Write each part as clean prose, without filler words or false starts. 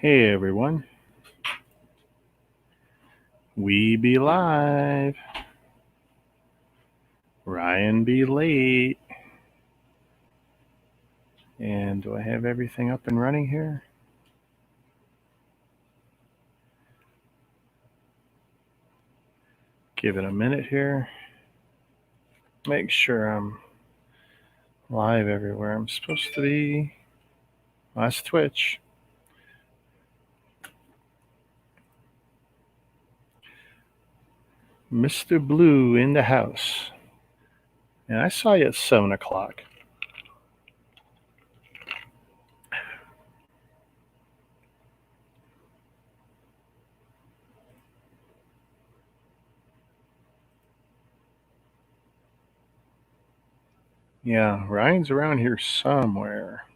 Hey everyone, we be live. Ryan be late. And do I have everything up and running here? Give it a minute here. Make sure I'm live everywhere I'm supposed to be. That's Twitch. Mr. Blue in the house. And I saw you at 7 o'clock. Yeah, Ryan's around here somewhere.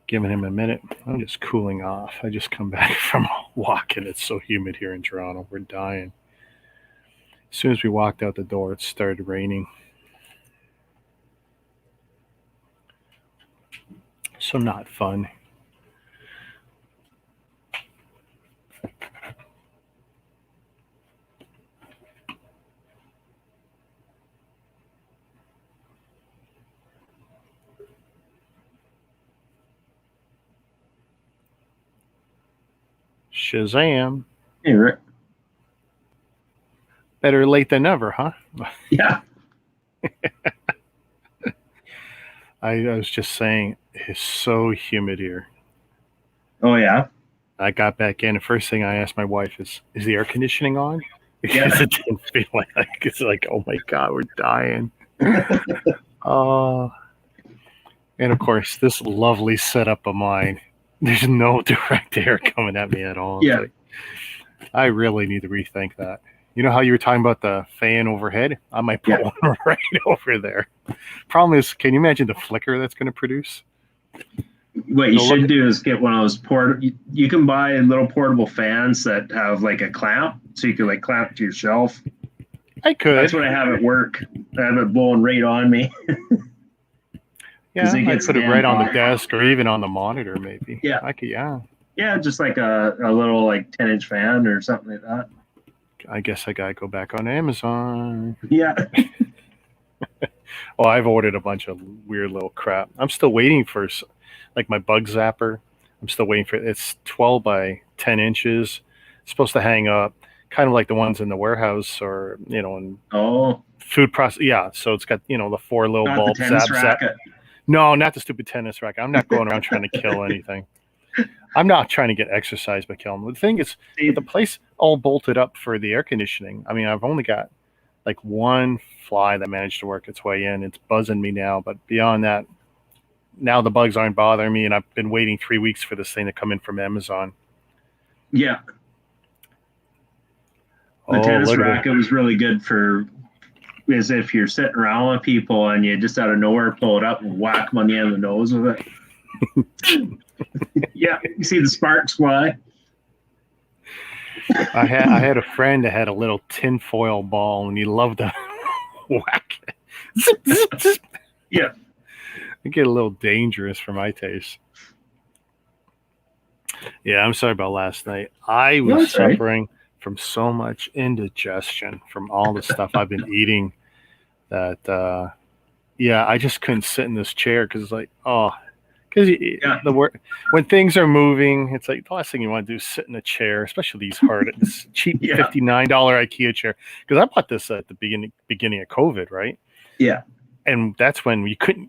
Giving him a minute. I'm just cooling off. I just come back from a walk and it's so humid here in Toronto. We're dying. As soon as we walked out the door, it started raining. So not fun. Shazam. Hey, Rick. Better late than never, huh? Yeah. I was just saying, it's so humid here. Oh, yeah? I got back in. The first thing I asked my wife is the air conditioning on? Because Yeah. it didn't feel like, it's like, oh my God, we're dying. And of course, this lovely setup of mine, there's no direct air coming at me at all. Yeah. Like, I really need to rethink that. You know how you were talking about the fan overhead? I might put one right over there. Problem is, can you imagine the flicker that's going to produce? What you should do is get one of those you can buy little portable fans that have like a clamp, so you can like clamp to your shelf. I could. That's what I have at work. I have it blowing right on me. Yeah, I put it right on the desk or even on the monitor, maybe. Yeah. I could, yeah. Yeah, just like a little like 10-inch fan or something like that. I guess I gotta go back on Amazon. Yeah. Well, I've ordered a bunch of weird little crap. I'm still waiting for, like my bug zapper. I'm still waiting for it. It's 12 by 10 inches. It's supposed to hang up, kind of like the ones in the warehouse or, in food process. Yeah, so it's got, the 4 little bulbs. Zap. No, not the stupid tennis racket. I'm not going around trying to kill anything. I'm not trying to get exercise by killing them. The thing is, with the place all bolted up for the air conditioning, I mean, I've only got like one fly that managed to work its way in. It's buzzing me now, but beyond that, now the bugs aren't bothering me, and I've been waiting 3 weeks for this thing to come in from Amazon. Yeah. The tennis racket was really good for as if you're sitting around with people and you just out of nowhere pull it up and whack them on the end of the nose with it. Yeah, you see the sparks fly. I had a friend that had a little tinfoil ball and he loved to whack it. Zip, zip, zip. Yeah. It get a little dangerous for my taste. Yeah, I'm sorry about last night. I was suffering from so much indigestion from all the stuff I've been eating that, I just couldn't sit in this chair because it's like, when things are moving, it's like the last thing you want to do is sit in a chair, especially this cheap $59 IKEA chair. Because I bought this at the beginning of COVID, right? Yeah. And that's when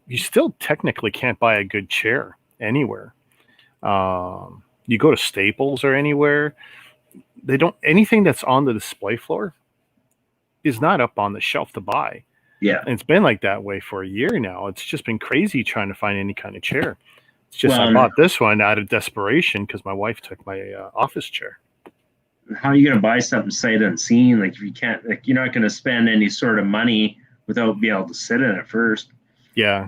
you still technically can't buy a good chair anywhere. You go to Staples or anywhere, anything that's on the display floor is not up on the shelf to buy. Yeah. And it's been like that way for a year now. It's just been crazy trying to find any kind of chair. It's just I bought this one out of desperation because my wife took my office chair. How are you going to buy something sight unseen? Like if you can't, like you're not going to spend any sort of money without being able to sit in it first. Yeah.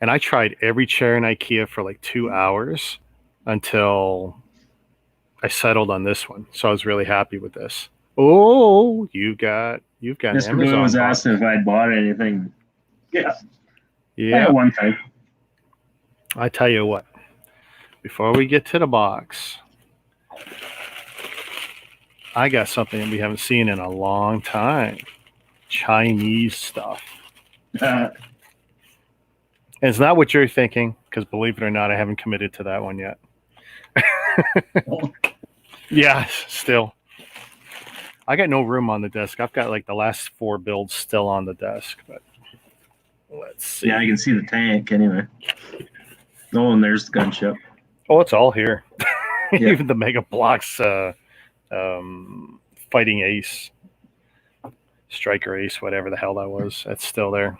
And I tried every chair in IKEA for like 2 hours until I settled on this one. So I was really happy with this. Oh, you've got Mr. Amazon. Blue was asking if I'd bought anything. Yeah. Yeah. I had one thing. I tell you what, before we get to the box, I got something we haven't seen in a long time. Chinese stuff. And it's not what you're thinking, because believe it or not, I haven't committed to that one yet. Yeah, still. I got no room on the desk. I've got like the last 4 builds still on the desk, but let's see. Yeah, I can see the tank anyway. Oh, and there's the gunship. Oh, it's all here. Yeah. Even the Mega Blocks fighting ace, striker ace, whatever the hell that was, that's still there.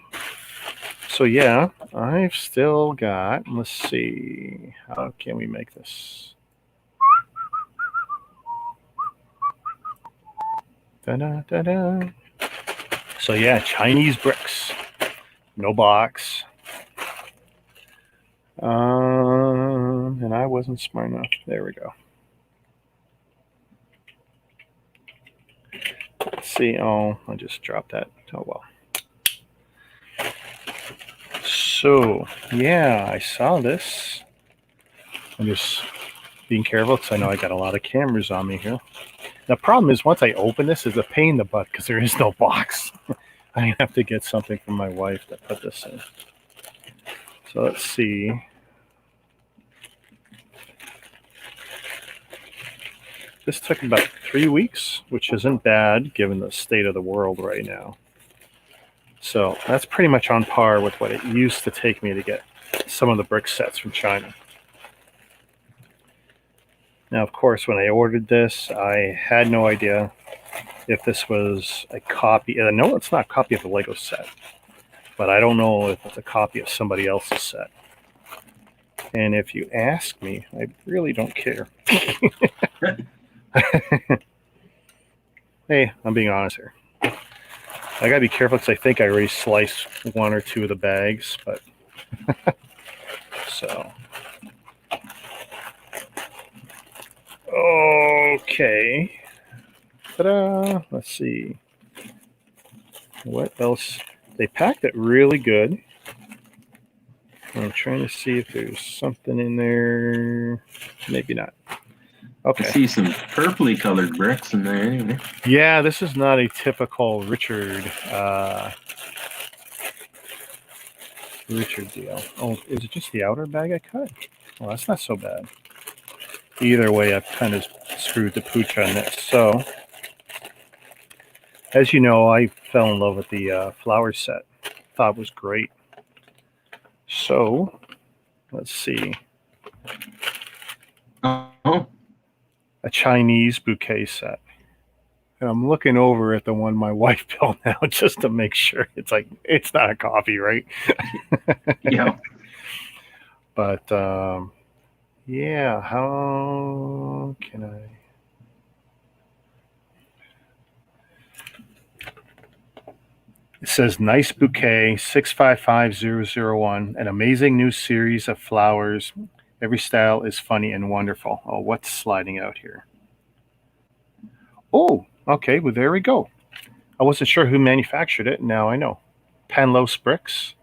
So yeah, I've still got, let's see, how can we make this? Da-da-da-da. So yeah, Chinese bricks, no box. And I wasn't smart enough. There we go. Let's see. Oh, I just dropped that. Oh well. So yeah, I saw this. I'm just being careful because I know I got a lot of cameras on me here. The problem is once I open this, it's a pain in the butt because there is no box. I have to get something from my wife to put this in. So let's see. This took about 3 weeks, which isn't bad given the state of the world right now. So that's pretty much on par with what it used to take me to get some of the brick sets from China. Now, of course, when I ordered this, I had no idea if this was a copy. No, it's not a copy of the Lego set, but I don't know if it's a copy of somebody else's set. And if you ask me, I really don't care. Hey, I'm being honest here. I gotta be careful because I think I already sliced 1 or 2 of the bags, but so. Okay. Ta-da! Let's see. What else? They packed it really good. I'm trying to see if there's something in there. Maybe not. Okay. I see some purpley colored bricks in there anyway. Yeah, this is not a typical Richard deal. Oh, is it just the outer bag I cut? Well, that's not so bad. Either way, I've kind of screwed the pooch on this. So, as you know, I fell in love with the flower set. Thought it was great. So, let's see. Oh. A Chinese bouquet set. And I'm looking over at the one my wife built now just to make sure it's like it's not a copy, right? Yeah. But yeah, how can I? It says nice bouquet 655001, an amazing new series of flowers. Every style is funny and wonderful. Oh, what's sliding out here? Oh, okay. Well, there we go. I wasn't sure who manufactured it. Now I know. Panlos Bricks.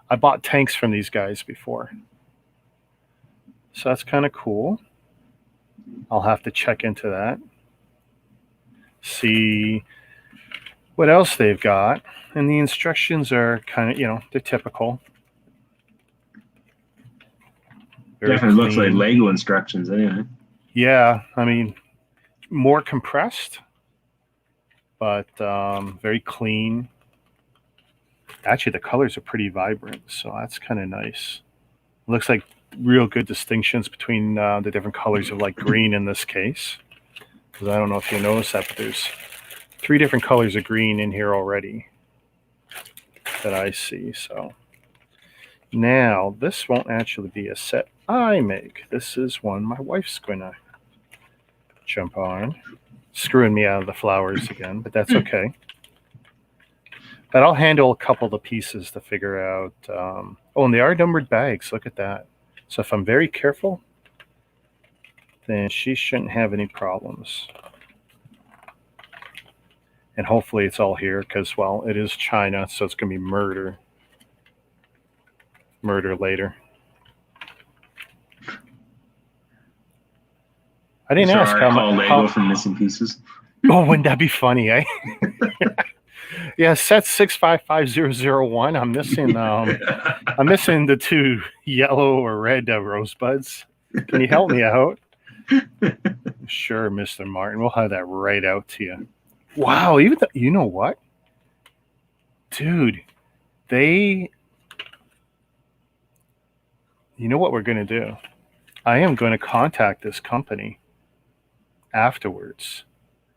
I bought tanks from these guys before. So that's kind of cool. I'll have to check into that. See what else they've got. And the instructions are kind of, they're typical. Very definitely clean. Looks like Lego instructions anyway. Yeah, I mean, more compressed, but very clean. Actually, the colors are pretty vibrant, so that's kind of nice. It looks like real good distinctions between the different colors of like green in this case. Because I don't know if you noticed that, but there's 3 different colors of green in here already that I see. So now this won't actually be a set I make. This is one my wife's going to jump on. Screwing me out of the flowers again, but that's okay. But I'll handle a couple of the pieces to figure out. Oh, and they are numbered bags. Look at that. So if I'm very careful, then she shouldn't have any problems. And hopefully it's all here because, well, it is China, so it's going to be murder. Murder later. I didn't ask how much. Lego from missing pieces. Oh, wouldn't that be funny, eh? Yeah, set 655001. I'm missing the 2 yellow or red rosebuds. Can you help me out? Sure, Mr. Martin. We'll have that right out to you. Wow, you know what? Dude, you know what we're going to do? I am going to contact this company afterwards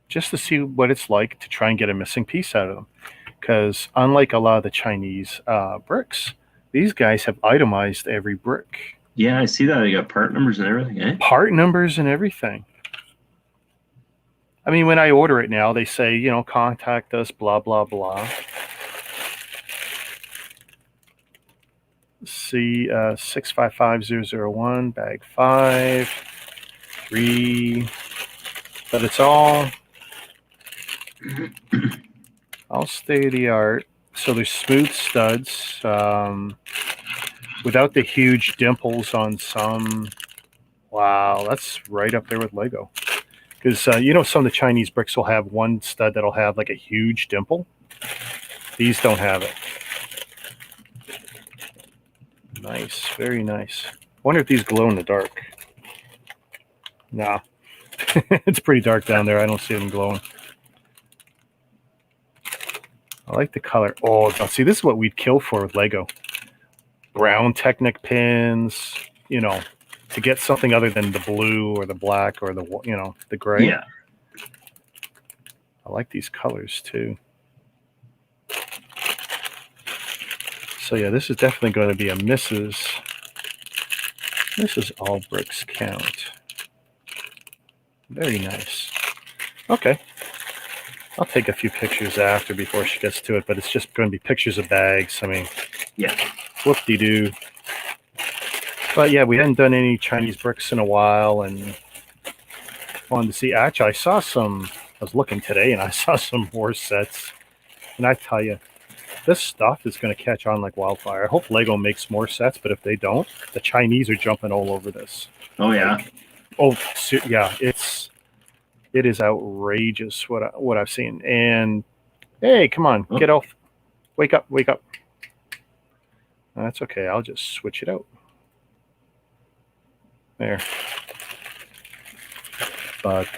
just to see what it's like to try and get a missing piece out of them. Because unlike a lot of the Chinese bricks, these guys have itemized every brick. Yeah, I see that. They got part numbers and everything, eh? Part numbers and everything. I mean, when I order it now, they say, contact us, blah, blah, blah. See, 655001, bag 5, 3. But it's all state of the art. So there's smooth studs, without the huge dimples on some. Wow, that's right up there with Lego. Because some of the Chinese bricks will have one stud that'll have like a huge dimple. These don't have it. Nice, very nice. I wonder if these glow in the dark. Nah. It's pretty dark down there. I don't see them glowing. I like the color. Oh, see, this is what we'd kill for with Lego. Brown Technic pins, to get something other than the blue or the black or the gray. Yeah. I like these colors too. So yeah, this is definitely going to be a Mrs. All Bricks Count. Very nice. Okay. I'll take a few pictures after before she gets to it, but it's just going to be pictures of bags. I mean, yeah. Whoop-de-doo. But yeah, we hadn't done any Chinese bricks in a while, and wanted to see. Actually, I was looking today, and I saw some more sets. And I tell you, this stuff is going to catch on like wildfire. I hope Lego makes more sets, but if they don't, the Chinese are jumping all over this. Oh, yeah. Yeah, it is outrageous what I've seen. And hey, come on, get off. Wake up. That's okay. I'll just switch it out. There. But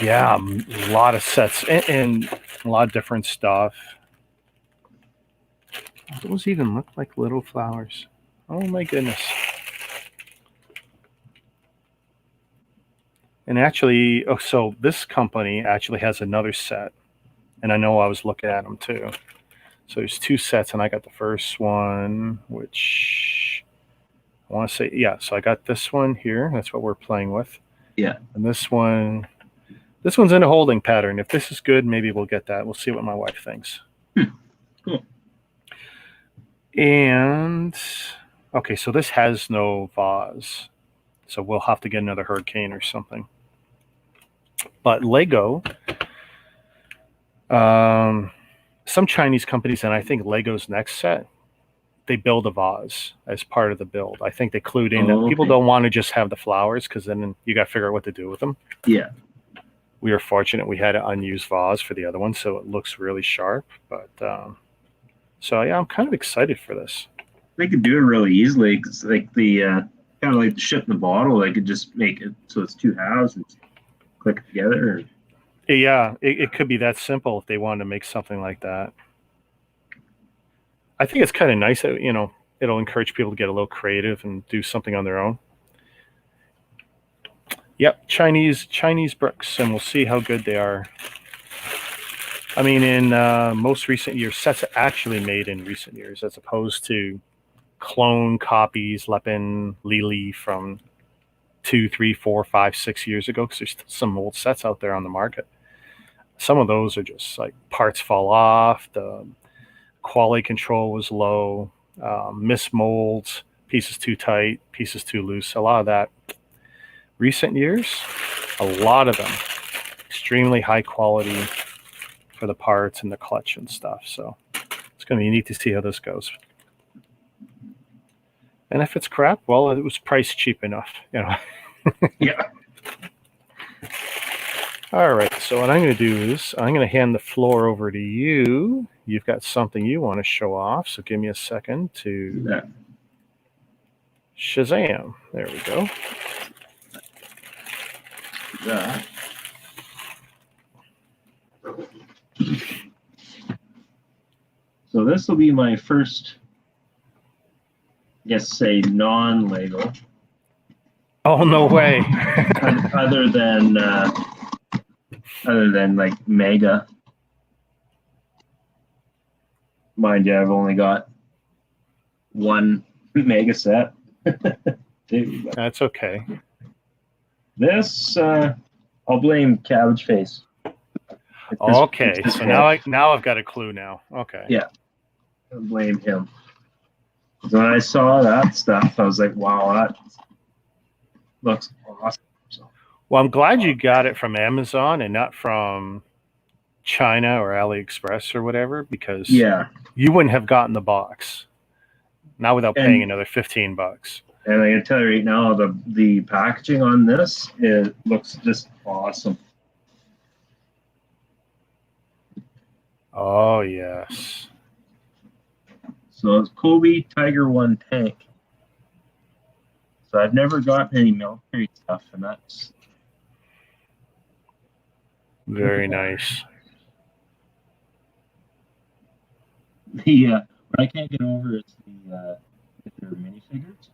yeah, a lot of sets and a lot of different stuff. Those even look like little flowers. Oh my goodness. And actually, so this company actually has another set. And I know I was looking at them too. So there's 2 sets, and I got the first one, which I want to say, yeah, so I got this one here. That's what we're playing with. Yeah. And this one's in a holding pattern. If this is good, maybe we'll get that. We'll see what my wife thinks. Cool. And, okay, so this has no vase. So we'll have to get another hurricane or something. But Lego, some Chinese companies, and I think Lego's next set, they build a vase as part of the build. I think they clued in that people don't want to just have the flowers, because then you got to figure out what to do with them. Yeah. We were fortunate we had an unused vase for the other one, so it looks really sharp. But so yeah, I'm kind of excited for this. They could do it really easily, because like the kind of like the ship in the bottle, they could just make it so it's 2 halves and click it together. Yeah, it could be that simple if they wanted to make something like that. I think it's kind of nice that, it'll encourage people to get a little creative and do something on their own. Yep, Chinese bricks, and we'll see how good they are. I mean, in most recent years, sets actually made in recent years, as opposed to clone copies, Lepin, Lili from 2, 3, 4, 5, 6 years ago, because there's some old sets out there on the market. Some of those are just like parts fall off, the quality control was low, mismolds, pieces too tight, pieces too loose, a lot of that. Recent years, a lot of them, extremely high quality for the parts and the clutch and stuff. So it's going to be neat to see how this goes. And if it's crap, well, it was priced cheap enough, Yeah. All right, so what I'm going to do is I'm going to hand the floor over to you. You've got something you want to show off, so give me a second to Shazam. There we go. That. So this will be my first, say non-Lego. Oh, no way. other than like Mega. Mind you, I've only got one Mega set. That's okay. This I'll blame Cabbage Face. Okay, so now I've got a clue now. Okay. Yeah, I'll blame him. When I saw that stuff, I was like, wow, that looks awesome. So, well, I'm glad you got it from Amazon and not from China or AliExpress or whatever, because you wouldn't have gotten the box. Not without paying another $15. And I can tell you right now, the packaging on this, it looks just awesome. Oh, yes. So it's Kobe Tiger 1 tank. So I've never gotten any military stuff, and that's very nice. What I can't get over is their minifigures.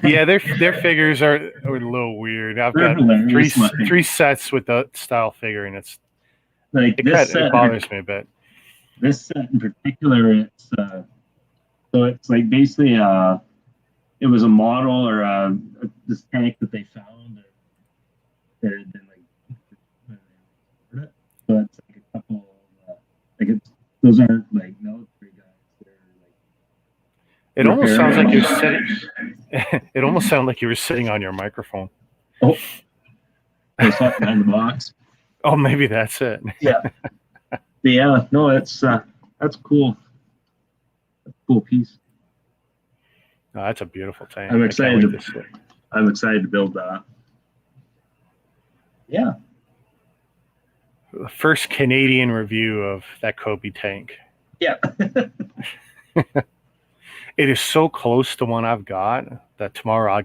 Yeah, their figures are a little weird. I've got three sets with the style figure, and it's like it bothers me a bit. This set in particular, it's so it's like basically it was a model or this tank that they found, and then like so it's like a couple those aren't like military guys. They're like it almost sounds like you're sitting. It almost sounded like you were sitting on your microphone. Oh, I was talking behind the box. Oh, maybe that's it. Yeah. Yeah, no, that's cool. That's a cool piece. Oh, that's a beautiful tank. I'm excited to build that. Yeah. The first Canadian review of that Kobe tank. Yeah. It is so close to one I've got that tomorrow I'll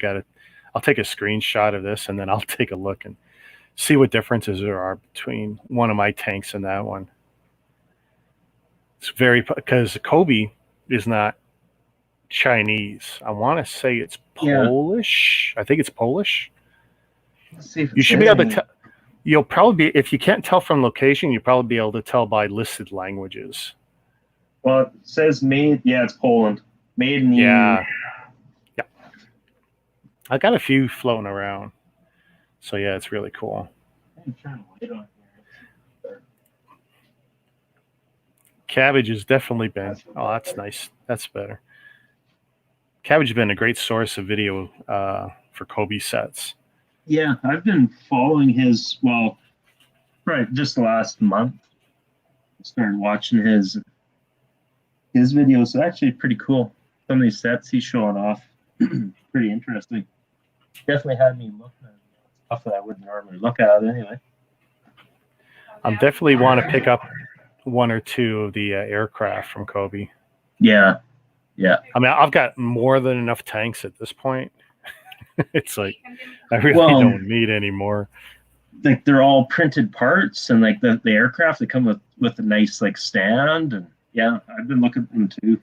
take a screenshot of this and then I'll take a look and see what differences there are between one of my tanks and that one. It's because Kobe is not Chinese. I want to say it's Polish. I think it's Polish. Let's see if you should be able to tell. You'll probably be, if you can't tell from location, you'll probably be able to tell by listed languages. Well, it says made. Yeah, it's Poland. Made in the Yeah. I got a few floating around. So yeah, it's really cool. Cabbage has definitely been. Oh, that's nice. That's better. Cabbage has been a great source of video for Kobe sets. Yeah, I've been following his, right, just the last month. I started watching his videos. So actually pretty cool. Some of these sets he's showing off. Pretty interesting. Definitely had me looking at stuff that I wouldn't normally look at anyway. I definitely want to pick up one or two of the aircraft from Kobe. Yeah. Yeah. I mean, I've got more than enough tanks at this point. It's like I really don't need any more. Like they're all printed parts, and like the aircraft, they come with a nice like stand, and yeah, I've been looking at them too.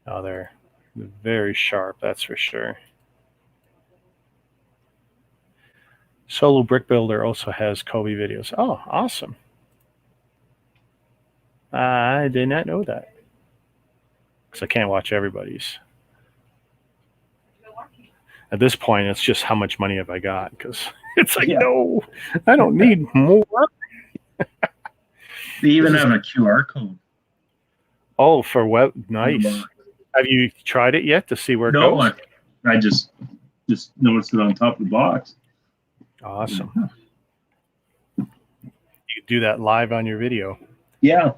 Oh, they're very sharp, that's for sure. Solo Brick Builder also has Kobe videos. Oh, awesome. I did not know that. Because I can't watch everybody's. At this point, it's just how much money have I got? Because it's like, no, I don't need more. They even have a QR code. Oh, for web. Nice. Have you tried it yet to see where it goes? No, I just noticed it on top of the box. Awesome. You can do that live on your video. Yeah.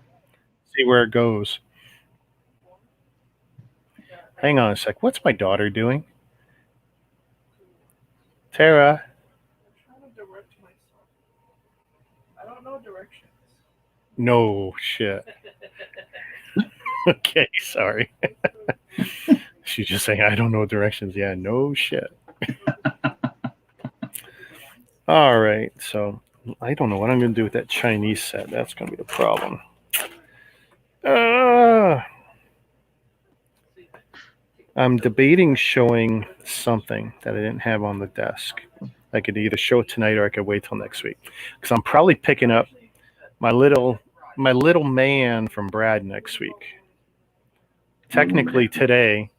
See where it goes. Hang on a sec. What's my daughter doing? Tara. I don't know directions. No shit. Okay, sorry. She's just saying, I don't know directions. Yeah, no shit. All right, so I don't know what I'm going to do with that Chinese set. That's going to be the problem. I'm debating showing something that I didn't have on the desk. I could either show it tonight or I could wait till next week. Because I'm probably picking up my little man from Brad next week. Technically today,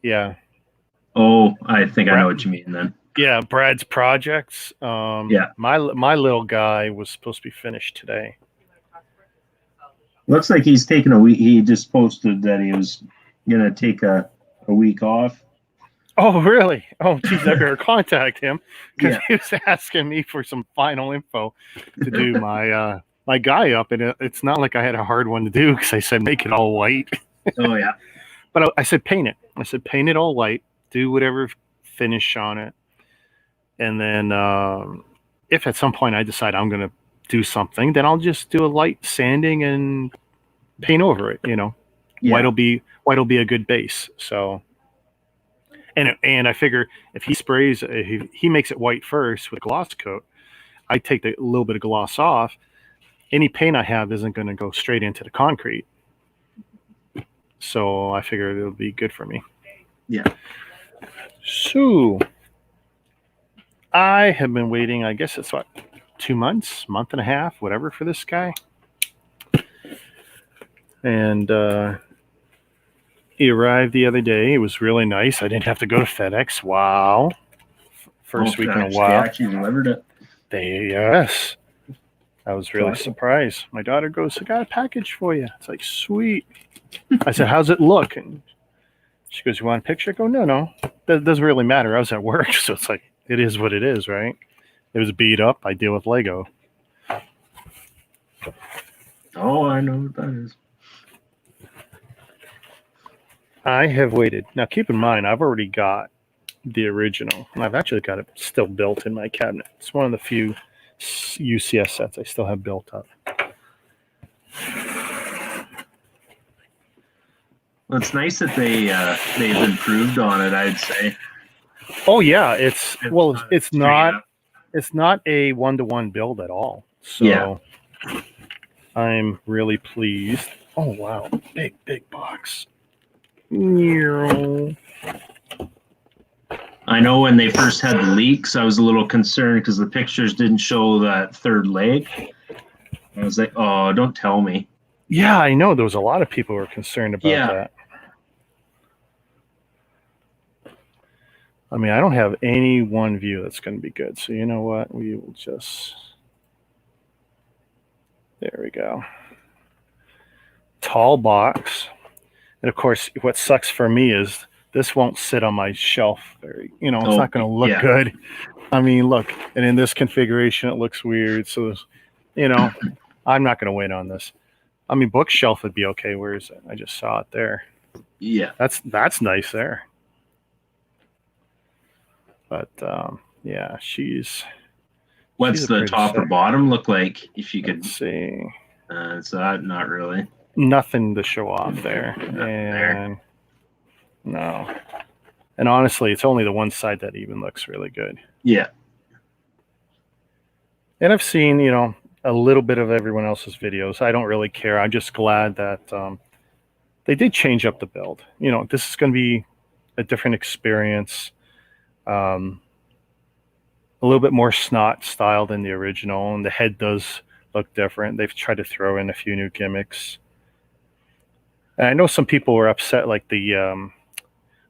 yeah. Oh, I think I know what you mean then. Yeah, Brad's projects. Yeah. My little guy was supposed to be finished today. Looks like he's taking a week. He just posted that he was gonna take a week off. Oh, really? Oh, geez, I better contact him because Yeah. he was asking me for some final info to do my my guy up, and it's not like I had a hard one to do because I said make it all white. Oh yeah. But I said paint it. I said paint it all white. Do whatever finish on it, and then if at some point I decide I'm going to do something, then I'll just do a light sanding and paint over it. You know, Yeah. white'll be a good base. So. And I figure if he sprays, he makes it white first with gloss coat, I take the little bit of gloss off. Any paint I have isn't going to go straight into the concrete. So I figure it'll be good for me. Yeah. So I have been waiting, I guess it's what, 2 months, month and a half, whatever, for this guy. And he arrived the other day. It was really nice. I didn't have to go to FedEx. Wow. First week in a while. They actually delivered it. Yes. I was really surprised. My daughter goes, I got a package for you. It's like, sweet. I said, how's it look? And she goes, you want a picture? I go, no. That doesn't really matter. I was at work. So it's like, it is what it is, right? It was beat up. I deal with Lego. Oh, I know what that is. I have waited. Now, keep in mind, I've already got the original. And I've actually got it still built in my cabinet. It's one of the few UCS sets I still have built up. Well, it's nice that they've improved on it, I'd say. Oh yeah, it's not a one-to-one build at all. So yeah. I'm really pleased. Oh wow, big box. I know when they first had the leaks, I was a little concerned because the pictures didn't show that third leg. I was like, oh, don't tell me. Yeah, I know. There was a lot of people who were concerned about that. I mean, I don't have any one view that's going to be good. So you know what? We will just... There we go. Tall box. And of course, what sucks for me is this won't sit on my shelf very, it's not going to look good. I mean, look, and in this configuration, it looks weird. So, I'm not going to wait on this. I mean, bookshelf would be okay. Where is it? I just saw it there. Yeah. That's nice there. But, yeah, she's... What's the top or bottom look like? If you could see. It's not really. Nothing to show off there. And no. And honestly, it's only the one side that even looks really good. Yeah. And I've seen, a little bit of everyone else's videos. I don't really care. I'm just glad that they did change up the build. This is going to be a different experience. A little bit more snot style than the original, and the head does look different. They've tried to throw in a few new gimmicks. And I know some people were upset, like the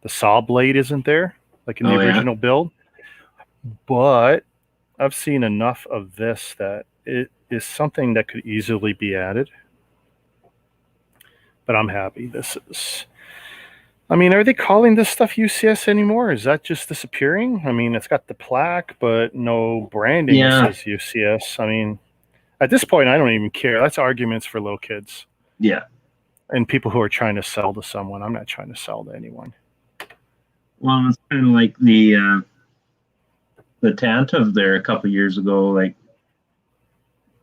saw blade isn't there, like in the original build. But I've seen enough of this that it is something that could easily be added. But I'm happy. This is... I mean, are they calling this stuff UCS anymore? Is that just disappearing? I mean, it's got the plaque, but no branding that says UCS. I mean, at this point, I don't even care. That's arguments for little kids. Yeah. And people who are trying to sell to someone. I'm not trying to sell to anyone. Well, it's kind of like the the Tantive there a couple years ago. Like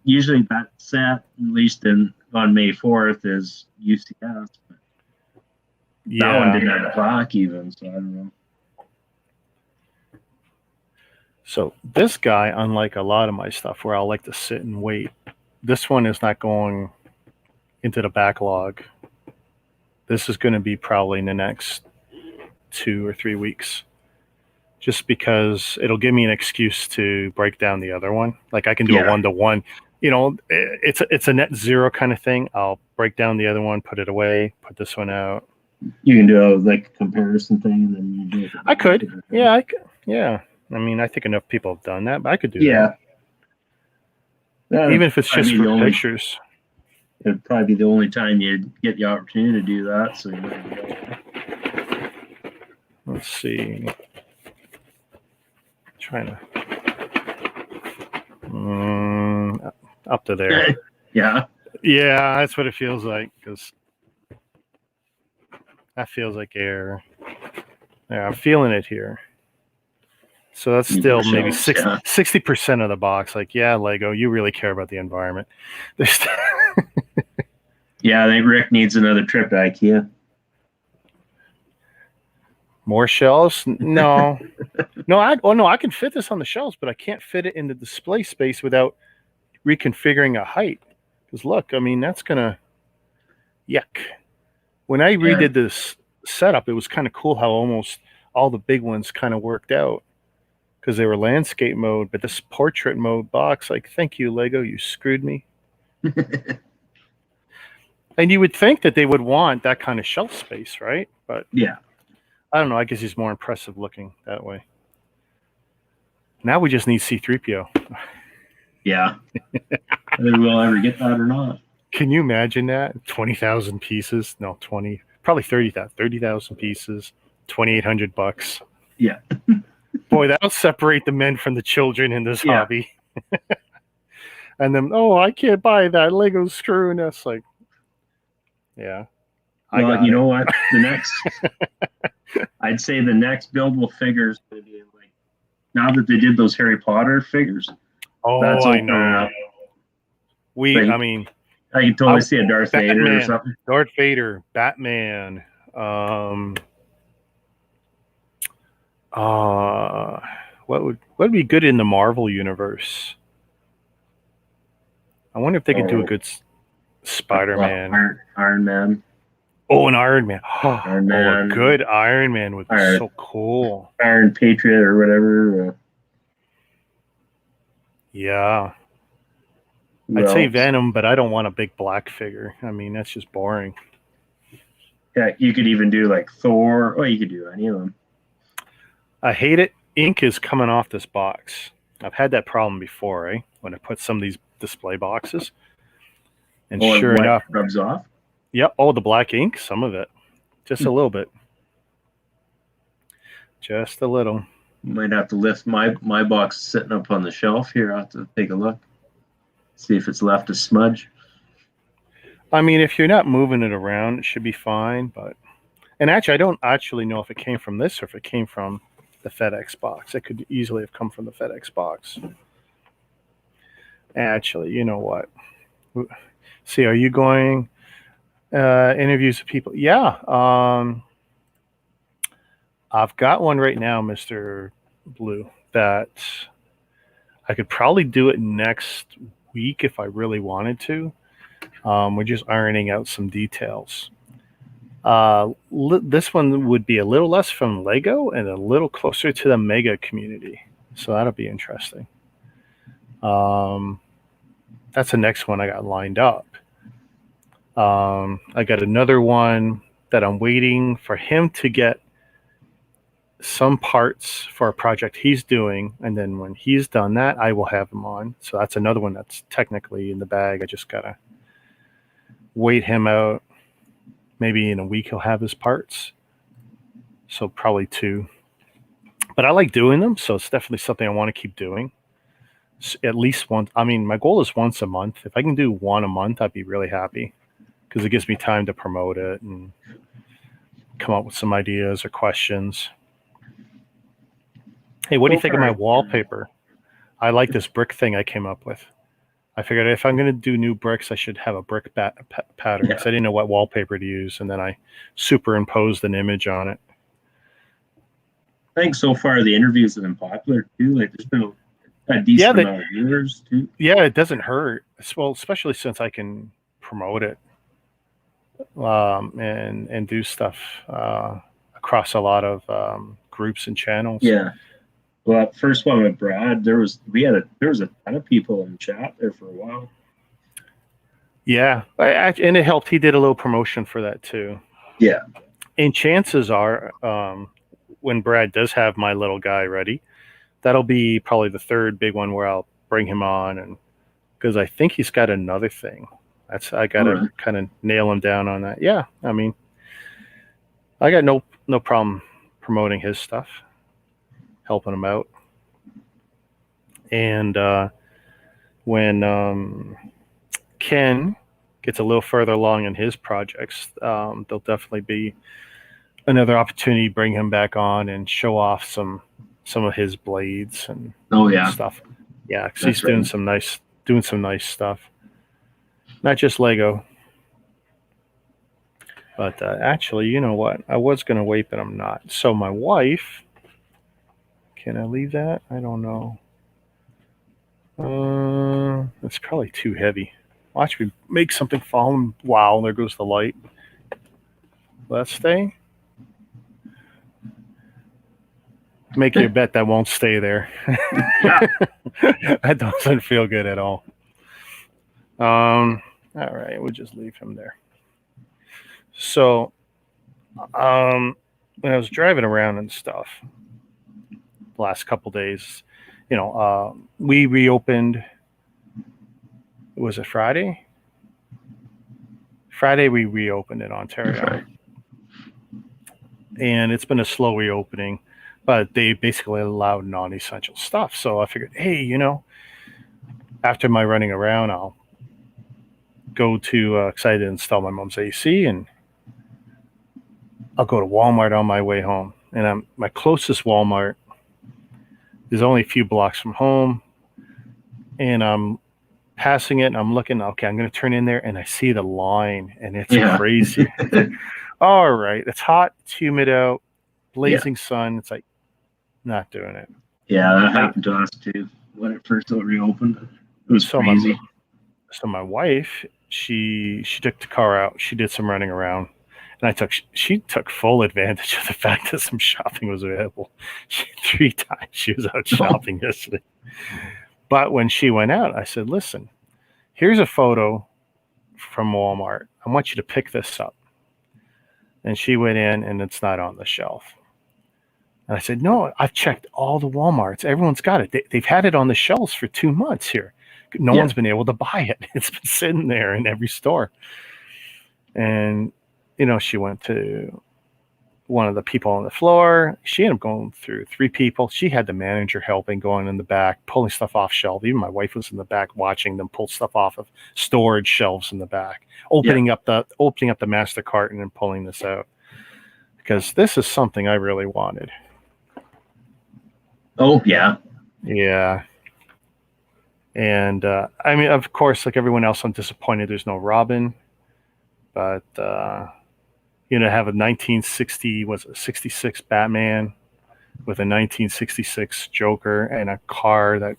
usually that set, at least on May 4th, is UCS. But that one didn't have a clock even, so I don't know. So this guy, unlike a lot of my stuff where I'll like to sit and wait, this one is not going into the backlog. This is going to be probably in the next 2 or 3 weeks, just because it'll give me an excuse to break down the other one. Like I can do a 1-to-1. You know, it's a net zero kind of thing. I'll break down the other one, put it away, put this one out. You can do a comparison thing, and then you do it. I could. Yeah, I could. Yeah. I mean, I think enough people have done that, but I could do that. Even if it's just for pictures. It'd probably be the only time you'd get the opportunity to do that. So let's see. Trying to up to there. Yeah, that's what it feels like, because that feels like air. Yeah, I'm feeling it here. So that's still maybe 60% of the box. Like, yeah, Lego, you really care about the environment. Yeah, I think Rick needs another trip to IKEA. More shelves? No. I can fit this on the shelves, but I can't fit it in the display space without reconfiguring a height. Because look, I mean, that's gonna yuck. When I redid this setup, it was kind of cool how almost all the big ones kind of worked out, because they were landscape mode, but this portrait mode box, like, thank you, Lego, you screwed me. And you would think that they would want that kind of shelf space, right? But yeah, I don't know. I guess he's more impressive looking that way. Now we just need C-3PO. Yeah. Whether we'll ever get that or not. Can you imagine that? 20,000 pieces? No, 20, probably 30,000 pieces, $2,800. Yeah. Boy, that'll separate the men from the children in this hobby. And then, I can't buy that. Lego's screwing us. Like, yeah. Well, you know what? I'd say the next buildable figure is going to be like, now that they did those Harry Potter figures. Oh, that's I know. I mean, I can totally see a Darth Vader or something. Darth Vader, Batman. What would be good in the Marvel universe? I wonder if they could do a good Spider-Man. Iron Man. Oh, an Iron Man. Iron Man. A good Iron Man would be so cool. Iron Patriot or whatever. Yeah. I'd say Venom, but I don't want a big black figure. I mean, that's just boring. Yeah, you could even do like Thor. Oh, you could do any of them. I hate it. Ink is coming off this box. I've had that problem before, when I put some of these display boxes. And sure enough, rubs off. Yep. Oh, the black ink, some of it. Just a little bit. Just a little. Might have to lift my box sitting up on the shelf here. I'll have to take a look. See if it's left a smudge. I mean, if you're not moving it around, it should be fine. And actually, I don't actually know if it came from this or if it came from the FedEx box. It could easily have come from the FedEx box. Actually, you know what? See, are you going interviews with people? Yeah. I've got one right now, Mr. Blue, that I could probably do it next week if I really wanted to. We're just ironing out some details. This one would be a little less from Lego and a little closer to the Mega community. So that'll be interesting. That's the next one I got lined up. I got another one that I'm waiting for him to get some parts for a project he's doing, and then when he's done that, I will have him on. So that's another one that's technically in the bag. I just gotta wait him out. Maybe in a week he'll have his parts. So probably 2. But I like doing them, so it's definitely something I want to keep doing. At least once. I mean, my goal is once a month. If I can do one a month, I'd be really happy, because it gives me time to promote it and come up with some ideas or questions. Hey, what do you So think of my far, wallpaper? I like this brick thing I came up with. I figured if I'm going to do new bricks, I should have a brick pattern because yeah. I didn't know what wallpaper to use, and then I superimposed an image on it. I think so far the interviews have been popular too. Like there's been a Yeah, decent amount of viewers too. yeah, it doesn't hurt. Well, especially since I can promote it and do stuff across a lot of groups and channels. Yeah. Well, that first one with Brad, there was a ton of people in chat there for a while. Yeah, and it helped. He did a little promotion for that too. Yeah. And chances are, when Brad does have my little guy ready, that'll be probably the third big one where I'll bring him on, and because I think he's got another thing. I got to Alright. kind of nail him down on that. Yeah, I mean, I got no problem promoting his stuff, helping him out, and when Ken gets a little further along in his projects, there'll definitely be another opportunity to bring him back on and show off some of his blades and Oh yeah. stuff. Yeah, because That's he's doing right. some nice stuff, not just Lego. But actually, you know what? I was going to wait, but I'm not. So my wife, can I leave that? I don't know. It's probably too heavy. Watch me make something fall, and wow, there goes the light. Will that stay? Make you a bet that won't stay there. Yeah. That doesn't feel good at all. All right, we'll just leave him there. So, when I was driving around and stuff, the last couple days, we reopened. Was it Friday? Friday we reopened in Ontario, Right. and it's been a slow reopening, but they basically allowed non-essential stuff. So I figured, hey, after my running around, I'll go to because I had to install my mom's AC, and I'll go to Walmart on my way home. And my closest Walmart is only a few blocks from home, and I'm passing it and I'm looking, okay, I'm going to turn in there, and I see the line, and it's crazy. All right, it's hot, it's humid out, blazing sun. It's like, not doing it. Yeah, that happened to us too when it first reopened. It was So crazy. my wife, she took the car out. She did some running around, and she took full advantage of the fact that some shopping was available. 3 times she was out shopping yesterday. But when she went out, I said, listen, here's a photo from Walmart. I want you to pick this up. And she went in, and it's not on the shelf. And I said, no, I've checked all the Walmarts. Everyone's got it. They've had it on the shelves for 2 months here. No one's been able to buy it. It's been sitting there in every store. And, she went to one of the people on the floor. She ended up going through 3 people. She had the manager helping, going in the back, pulling stuff off shelves. Even my wife was in the back watching them pull stuff off of storage shelves in the back, opening up the master carton and pulling this out. Because this is something I really wanted. Oh yeah. Yeah. And I mean, of course, like everyone else, I'm disappointed there's no Robin. But have a 66 Batman with a 1966 Joker and a car that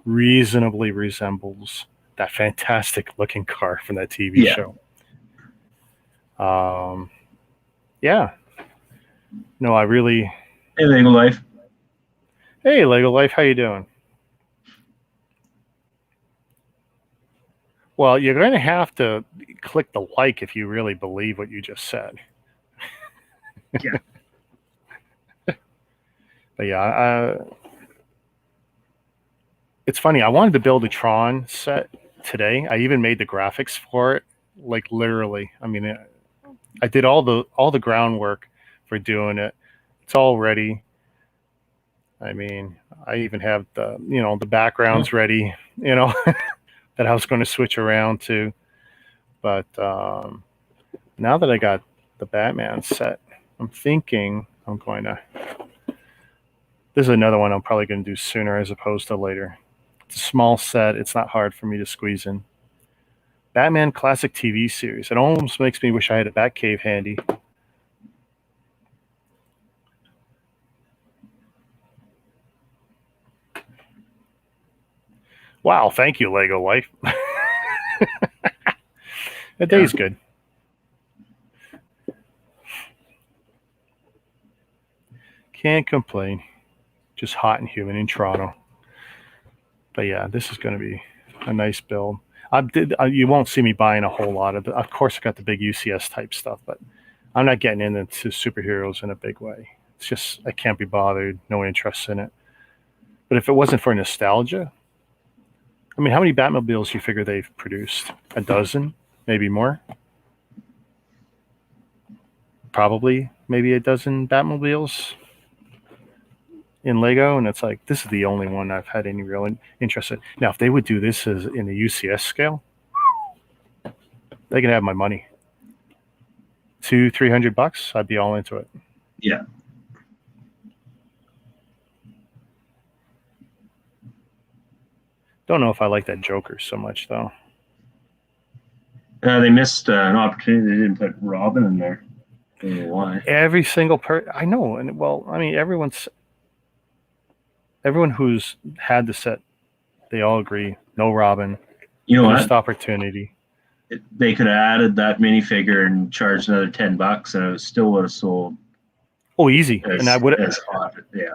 reasonably resembles that fantastic looking car from that TV show. Yeah. No, I really. Hey, Lego Life. Hey, Lego Life, how you doing? Well, you're going to have to click the like if you really believe what you just said. Yeah. But yeah, it's funny. I wanted to build a Tron set today. I even made the graphics for it, like literally. I mean, I did all the groundwork for doing it. It's all ready. I mean, I even have the backgrounds ready, that I was going to switch around to. But now that I got the Batman set, I'm thinking I'm going to This is another one I'm probably going to do sooner as opposed to later. It's a small set. It's not hard for me to squeeze in. Batman Classic TV series. It almost makes me wish I had a Batcave handy. Wow, thank you, Lego Life. The day's good. Can't complain. Just hot and humid in Toronto. But yeah, this is going to be a nice build. You won't see me buying a whole lot of it. Of course, I got the big UCS type stuff, but I'm not getting into superheroes in a big way. It's just I can't be bothered. No interest in it. But if it wasn't for nostalgia, I mean, how many Batmobiles do you figure they've produced? A dozen, maybe more. Probably, maybe a dozen Batmobiles in Lego, and it's like this is the only one I've had any real interest in. Now, if they would do this as in the UCS scale, they can have my money. $200-300, I'd be all into it. Yeah. Don't know if I like that Joker so much though. They missed an opportunity. They didn't put Robin in there. I don't know why. Every single I know, and well, I mean, everyone who's had the set, they all agree, no Robin. You know missed what? Opportunity. They could have added that minifigure and charged another $10, and it still would have sold. Oh, easy. And I would have. Yeah.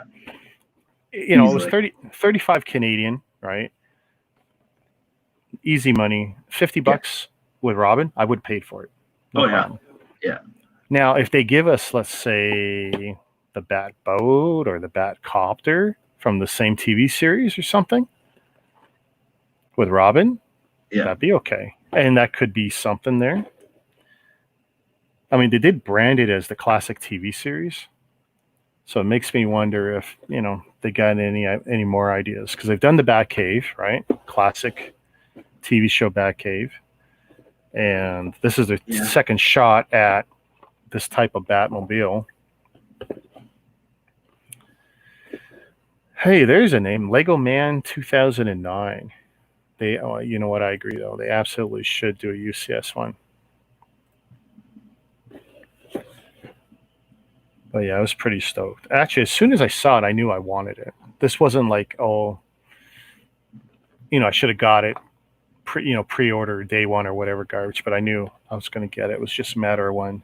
You know, easily. It was 35 Canadian, right? Easy money. $50 with Robin, I would have paid for it. No problem. Yeah. Now, if they give us, let's say, the Bat Boat or the Bat Copter from the same TV series or something with Robin, that'd be okay. And that could be something there. I mean, they did brand it as the classic TV series. So it makes me wonder if, they got any more ideas. Because they've done the Batcave, right? Classic TV show Batcave. And this is their second shot at this type of Batmobile. Hey, there's a name. Lego Man 2009. You know what? I agree, though. They absolutely should do a UCS one. But yeah, I was pretty stoked. Actually, as soon as I saw it, I knew I wanted it. This wasn't like, I should have got it, pre-order day one or whatever garbage, but I knew I was going to get it. It was just a matter of when.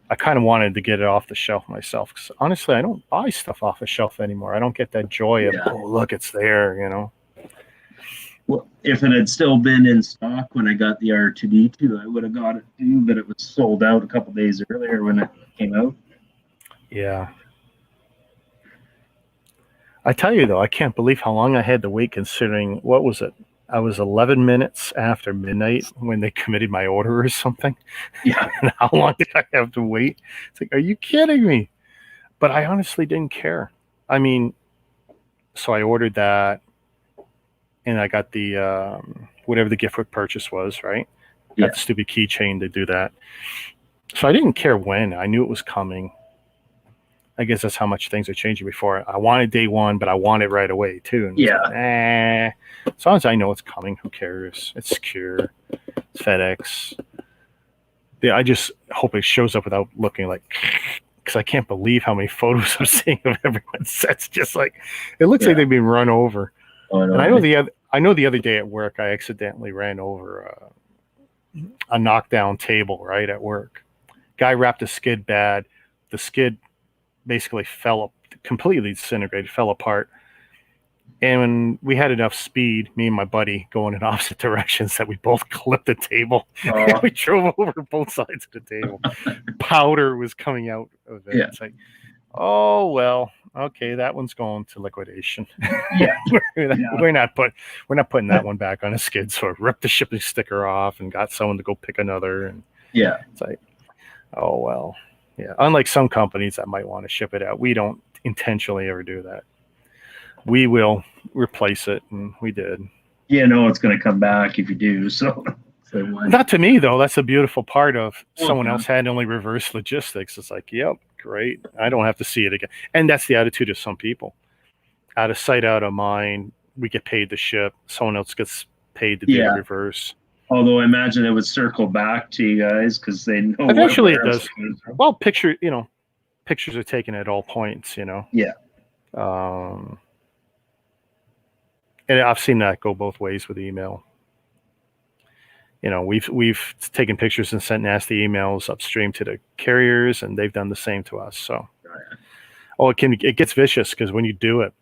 I kind of wanted to get it off the shelf myself because honestly, I don't buy stuff off the shelf anymore. I don't get that joy of, look, it's there, Well, if it had still been in stock when I got the R2D2, I would have got it too, but it was sold out a couple days earlier when it came out. Yeah. I tell you, though, I can't believe how long I had to wait considering, what was it? I was 11 minutes after midnight when they committed my order or something. Yeah. And how long did I have to wait? It's like, are you kidding me? But I honestly didn't care. I mean, so I ordered that and I got the, whatever the gift with purchase was, right? Got the stupid keychain to do that. So I didn't care when. I knew it was coming. I guess that's how much things are changing before. I wanted day one, but I want it right away too. And like, as long as I know it's coming, who cares? It's secure. It's FedEx. Yeah, I just hope it shows up without looking like, because I can't believe how many photos I'm seeing of everyone's sets. Just like it looks like they've been run over. And I know the other day at work, I accidentally ran over a knockdown table right at work. Guy wrapped a skid bad. The skid basically completely disintegrated, fell apart. And when we had enough speed, me and my buddy going in opposite directions, that we both clipped the table. We drove over both sides of the table. Powder was coming out of it. It's like, oh well, okay, that one's going to liquidation. We're not putting that one back on a skid. So I ripped the shipping sticker off and got someone to go pick another. And it's like, oh well. Yeah, unlike some companies that might want to ship it out, we don't intentionally ever do that. We will replace it, and we did. It's going to come back if you do. So not to me though. That's a beautiful part of someone else handling reverse logistics. It's like, yep, great. I don't have to see it again. And that's the attitude of some people. Out of sight, out of mind. We get paid to ship. Someone else gets paid to do the reverse. Although I imagine it would circle back to you guys because they know. Eventually, it does. Well, pictures are taken at all points. Yeah. And I've seen that go both ways with email. We've taken pictures and sent nasty emails upstream to the carriers, and they've done the same to us. So, it gets vicious because when you do it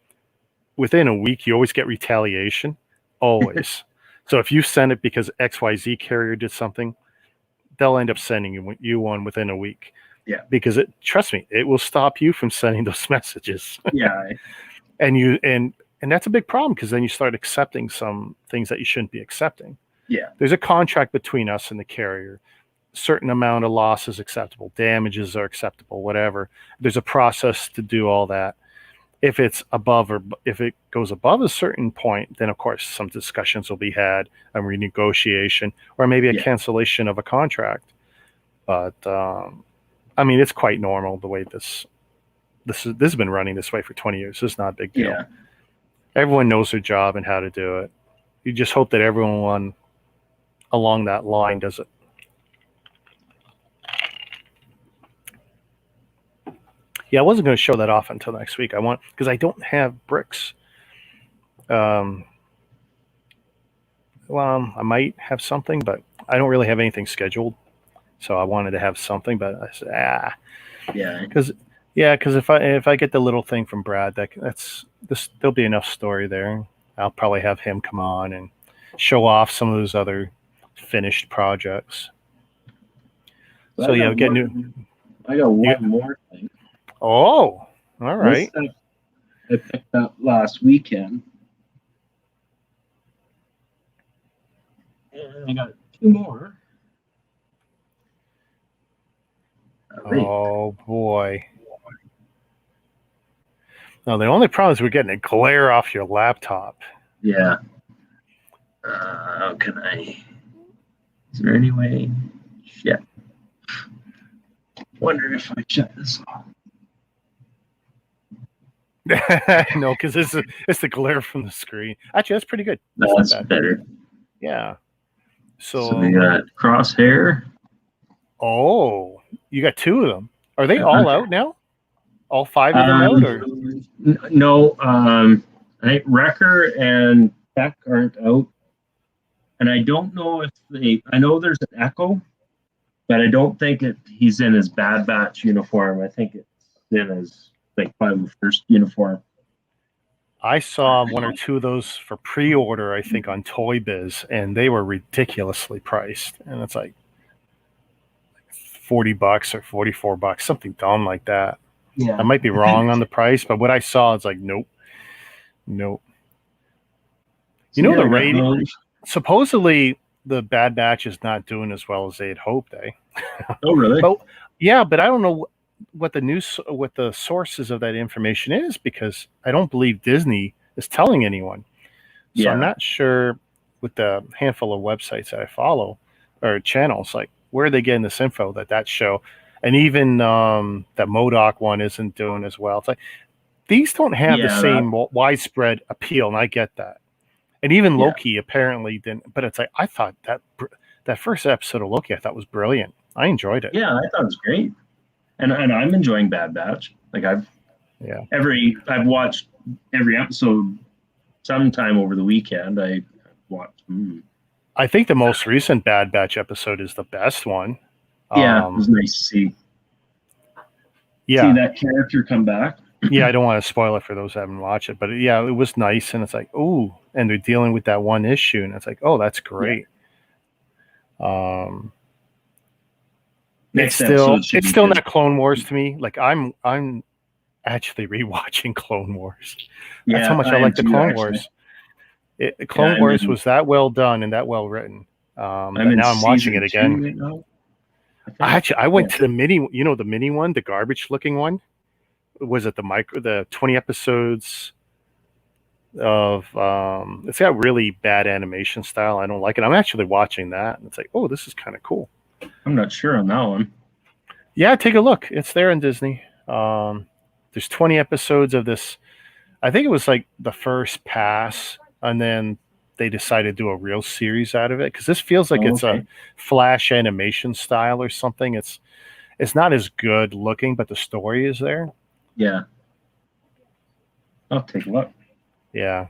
within a week, you always get retaliation. Always. So if you send it because XYZ carrier did something, they'll end up sending you one within a week. Yeah. Because trust me, it will stop you from sending those messages. Yeah. and that's a big problem because then you start accepting some things that you shouldn't be accepting. Yeah. There's a contract between us and the carrier. A certain amount of loss is acceptable. Damages are acceptable, whatever. There's a process to do all that. If it goes above a certain point, then of course some discussions will be had, a renegotiation, or maybe a cancellation of a contract. But it's quite normal the way this has been running this way for 20 years. This is not a big deal. Yeah. Everyone knows their job and how to do it. You just hope that everyone along that line does it. Yeah, I wasn't going to show that off until next week. Because I don't have bricks. I might have something, but I don't really have anything scheduled. So I wanted to have something, but I said, Yeah. Because if I get the little thing from Brad, there'll be enough story there. I'll probably have him come on and show off some of those other finished projects. Well, so I got one more thing. Oh, all right. This I picked up last weekend. And I got two more. Oh boy. No, the only problem is we're getting a glare off your laptop. Yeah. How can I? Is there any way? Shit. Wonder if I shut this off. No, because it's the glare from the screen. Actually, that's pretty good. That's better. Yeah. So we got Crosshair. Oh, you got two of them. Are they all out now? All five of them out? Or? No. I think Wrecker and Beck aren't out. And I don't know if I know there's an Echo, but I don't think he's in his Bad Batch uniform. I think it's in his probably first uniform. I saw one or two of those for pre-order, I think, on Toy Biz, and they were ridiculously priced. And it's like $40 or $44, something dumb like that. Yeah. I might be wrong on the price, but what I saw is like, nope. You know, the rating, supposedly the Bad Batch is not doing as well as they had hoped, eh? Oh, really? But I don't know what the sources of that information is, because I don't believe Disney is telling anyone. So I'm not sure with the handful of websites that I follow or channels, like where are they getting this info that show, and even that MODOK one isn't doing as well. It's like these don't have the same widespread appeal, and I get that. And even Loki apparently didn't. But it's like I thought that first episode of Loki I thought was brilliant. I enjoyed it. Yeah, I thought it was great. And I'm enjoying Bad Batch. Like I've watched every episode sometime over the weekend. I watched. I think the most recent Bad Batch episode is the best one. Yeah, it was nice to see. Yeah, see that character come back. Yeah, I don't want to spoil it for those who haven't watched it, but it was nice, and it's like, ooh, and they're dealing with that one issue, and it's like, oh, that's great. It's still not Clone Wars to me. Like I'm actually rewatching Clone Wars. That's how much I like the Clone Wars. Clone Wars was that well done and that well written. But now I'm watching it again. I went to the mini, the mini one, the garbage looking one. Was it the 20 episodes of it's got really bad animation style. I don't like it. I'm actually watching that, and it's like, oh, this is kind of cool. I'm not sure on that one. Yeah, take a look. It's there in Disney. There's 20 episodes of this. I think it was like the first pass, and then they decided to do a real series out of it because this feels like it's a Flash animation style or something. It's not as good looking, but the story is there. Yeah. I'll take a look. Yeah.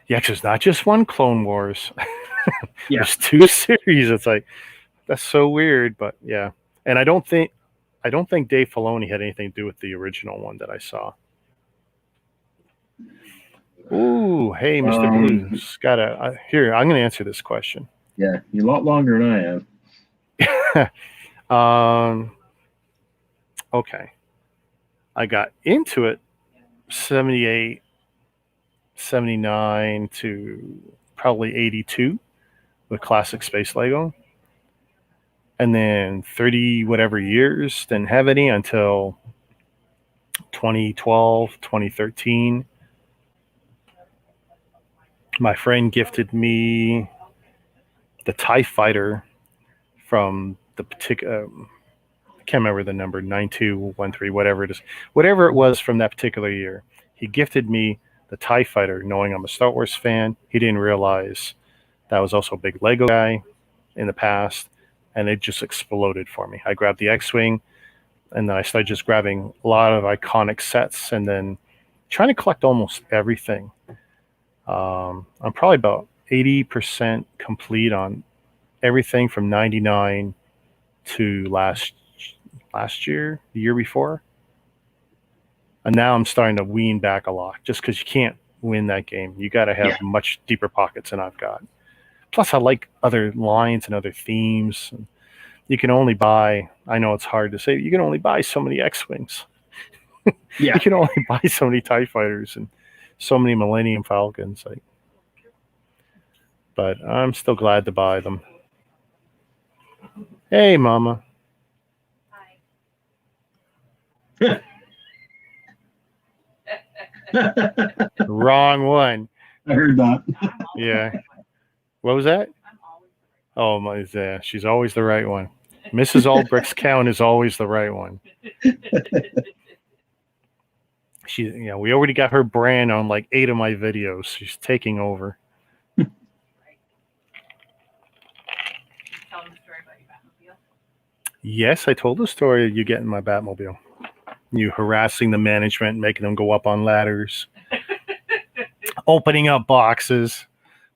Yeah, 'cause there's not just one Clone Wars. Yeah. There's 2 series. It's like that's so weird, but yeah. And I don't think Dave Filoni had anything to do with the original one that I saw. Ooh, hey, Mr. Blues. Here, I'm going to answer this question. Yeah, you're a lot longer than I am. Okay. I got into it 78, 79 to probably 82 with classic space Lego. And then 30 whatever years, didn't have any until 2012, 2013. My friend gifted me the TIE Fighter from the particular, I can't remember the number, 9213, whatever it is. Whatever it was from that particular year. He gifted me the TIE Fighter, knowing I'm a Star Wars fan. He didn't realize that I was also a big Lego guy in the past, and it just exploded for me. I grabbed the X-Wing, and then I started just grabbing a lot of iconic sets, and then trying to collect almost everything. I'm probably about 80% complete on everything from 99 to last year, the year before. And now I'm starting to wean back a lot just because you can't win that game. You got to have much deeper pockets than I've got. Plus, I like other lines and other themes. And you can only buy, I know it's hard to say, you can only buy so many X-Wings. Yeah. You can only buy so many TIE Fighters and so many Millennium Falcons. But I'm still glad to buy them. Hey, Mama. Wrong one. I heard that. Yeah. What was that? Oh, my, yeah, she's always the right one. Mrs. Albrecht's count is always the right one. We already got her brand on like 8 of my videos. She's taking over. Yes, I told the story of you getting my Batmobile. You harassing the management, making them go up on ladders, opening up boxes.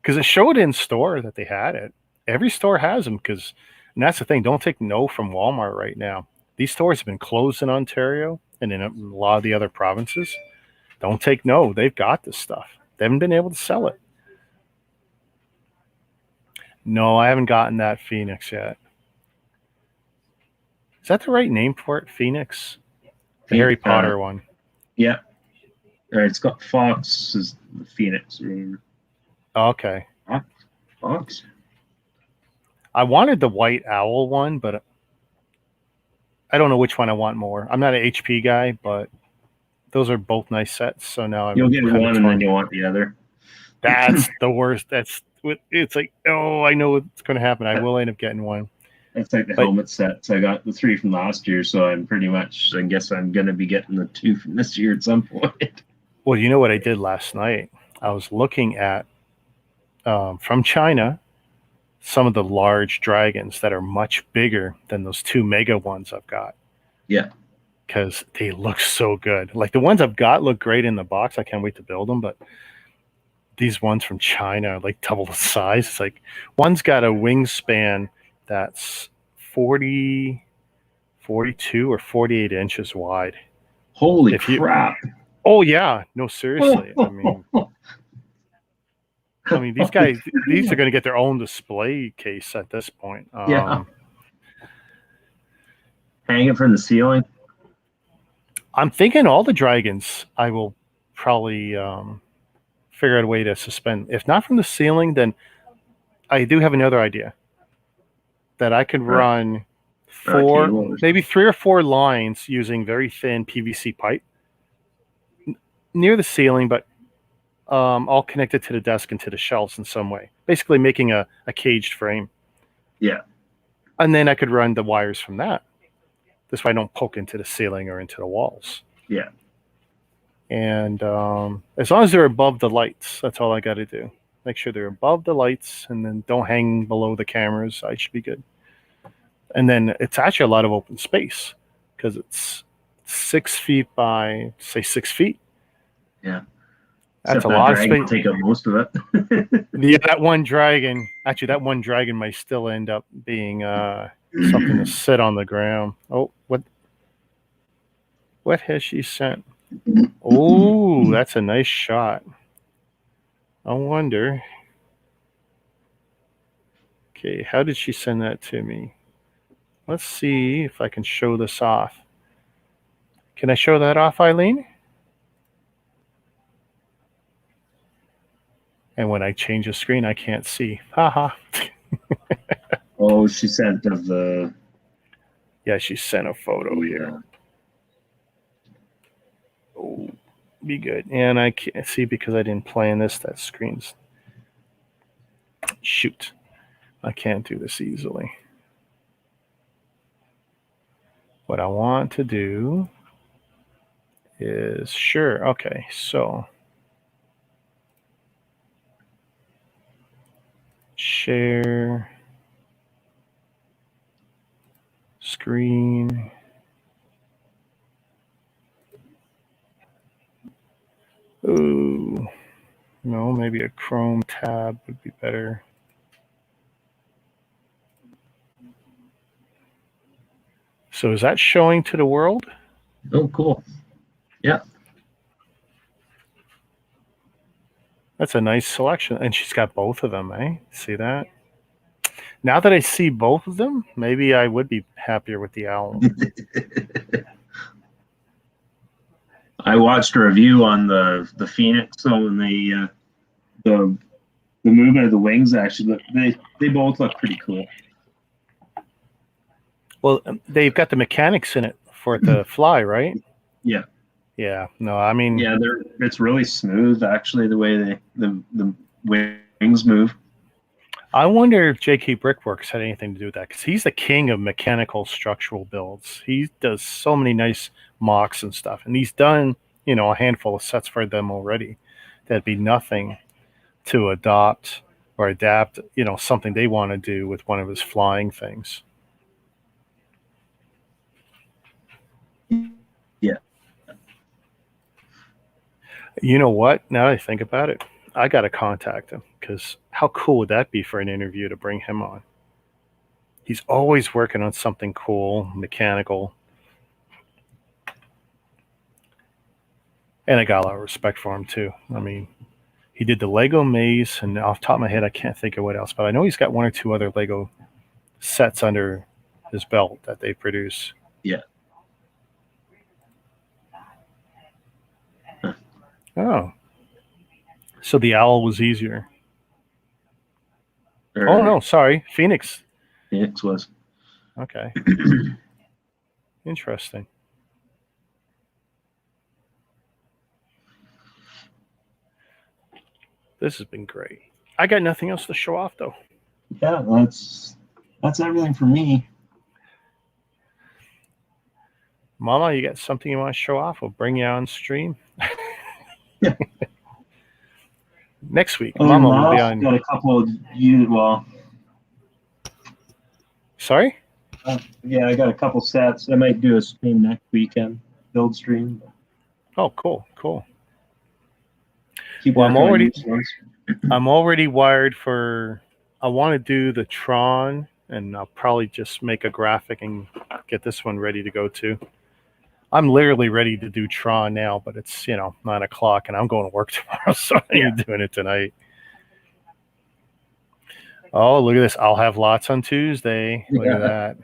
Because it showed in store that they had it. Every store has them. And that's the thing. Don't take no from Walmart right now. These stores have been closed in Ontario and in a lot of the other provinces. Don't take no. They've got this stuff. They haven't been able to sell it. No, I haven't gotten that Phoenix yet. Is that the right name for it? Phoenix? The Harry Potter one. Yeah. It's got Fox as the Phoenix. Okay. Fox? I wanted the White Owl one, but I don't know which one I want more. I'm not an HP guy, but those are both nice sets. So now you'll get one and then you want the other. That's the worst. It's like, oh, I know what's going to happen. I will end up getting one. That's like the helmet sets. I got the 3 from last year, so I guess I'm going to be getting the 2 from this year at some point. Well, you know what I did last night? I was looking at, from China, some of the large dragons that are much bigger than those 2 mega ones I've got. Yeah. Because they look so good. Like the ones I've got look great in the box. I can't wait to build them, but these ones from China are like double the size. It's like one's got a wingspan that's 40, 42 or 48 inches wide. Holy crap. Oh yeah. No, seriously. I mean, these guys, these are going to get their own display case at this point. Yeah. Hang it from the ceiling. I'm thinking all the dragons, I will probably figure out a way to suspend. If not from the ceiling, then I do have another idea. That I could run maybe 3 or 4 lines using very thin PVC pipe near the ceiling, but all connected to the desk and to the shelves in some way. Basically making a caged frame. Yeah. And then I could run the wires from that. This way I don't poke into the ceiling or into the walls. Yeah. And as long as they're above the lights, that's all I got to do. Make sure they're above the lights, and then don't hang below the cameras. I should be good. And then it's actually a lot of open space because it's 6 feet by, say, 6 feet. Yeah. That's Except a that lot of dragon space. take up most of it. Yeah, that one dragon might still end up being something to sit on the ground. Oh, what has she sent? Oh, that's a nice shot. I wonder. Okay, how did she send that to me? Let's see if I can show this off. Can I show that off, Eileen? And when I change the screen, I can't see. Haha. Oh, she sent of the. Yeah, she sent a photo here. Oh, be good. And I can't see because I didn't plan this. That screen's. Shoot. I can't do this easily. What I want to do is, sure, okay, so share screen. Ooh, no, maybe a Chrome tab would be better. So is that showing to the world? Oh, cool. Yeah. That's a nice selection. And she's got both of them, eh? See that? Now that I see both of them, maybe I would be happier with the owl. I watched a review on the Phoenix, so when the movement of the wings actually they both look pretty cool. Well, they've got the mechanics in it for it to fly, right? Yeah. Yeah. No, I mean. Yeah, it's really smooth actually the way the wings move. I wonder if J.K. Brickworks had anything to do with that, because he's the king of mechanical structural builds. He does so many nice mocks and stuff, and he's done, a handful of sets for them already. That'd be nothing to adopt or adapt, something they want to do with one of his flying things. Yeah. You know what? Now that I think about it, I got to contact him, because how cool would that be for an interview to bring him on? He's always working on something cool, mechanical. And I got a lot of respect for him, too. I mean, he did the Lego maze, and off the top of my head, I can't think of what else. But I know he's got one or two other Lego sets under his belt that they produce. Yeah. Oh. So the owl was easier. Oh, no, sorry. Phoenix. Phoenix was. Okay. Interesting. This has been great. I got nothing else to show off, though. Yeah, that's everything for me. Mama, you got something you want to show off? We'll bring you on stream. Yeah. Next week, Mama will be on. Got a couple of Sorry? Yeah, I got a couple sets. I might do a stream next weekend, build stream. Oh, cool. Well, I'm already wired for. I want to do the Tron, and I'll probably just make a graphic and get this one ready to go too. I'm literally ready to do Tron now, but it's 9:00 and I'm going to work tomorrow, so I ain't doing it tonight. Oh, look at this! I'll have lots on Tuesday. Look at that.